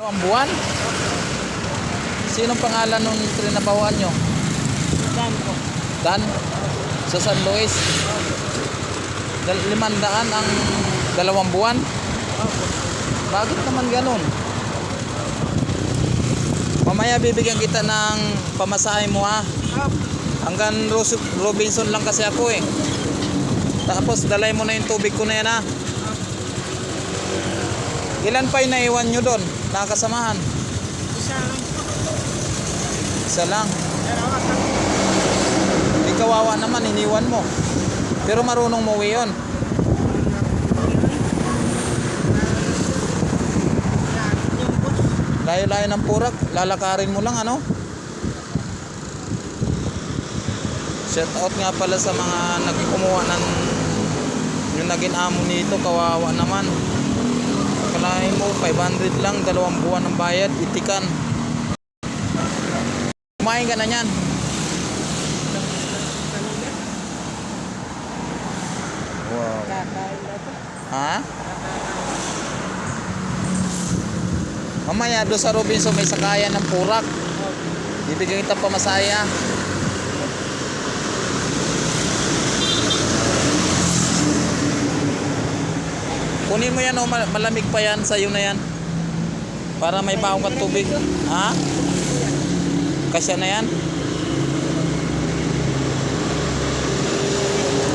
Ang buwan? Sinong pangalan nung trinabahoan nyo? Dan po. Dan? Sa San Luis? 500 ang 2 buwan? Opo. Bakit naman ganun? Mamaya bibigyan kita ng pamasahe mo ha. Opo. Hanggang Robinson lang kasi ako eh. Tapos dalay mo na yung tubig ko na yan ha. Ilan pa yung naiwan nyo doon? Nakasamahan? Isa lang po. Isa lang. Dalawa kami. Di kawawa naman, iniwan mo. Pero marunong muwi yun. Yung boss. Layo-layo ng Purak, lalakarin mo lang ano. Shout out nga pala sa mga nagkumuha ng yung naging amo nito, kawawa naman. Kalahin mo 500 lang, 2 buwan ng bayad, itikan. Kumain ka na yan. Wow. Kakain na to. Ha? Mamaya doon sa Robinson may sakayan ng Purak. Bibigyan kita pamasaya. Kunin mo yan o malamig pa yan sa'yo na yan. Para may baong ka tubig. Ha? Kasya na yan?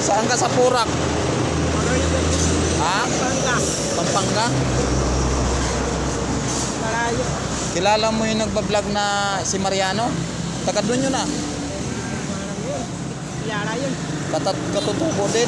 Saan ka sa Purak? Ha? Pangga. Pampanga? Malayo. Kilala mo yung nagbablog na si Mariano? Taga doon yun ah. Parang yun. Yara yun. Katutubo din.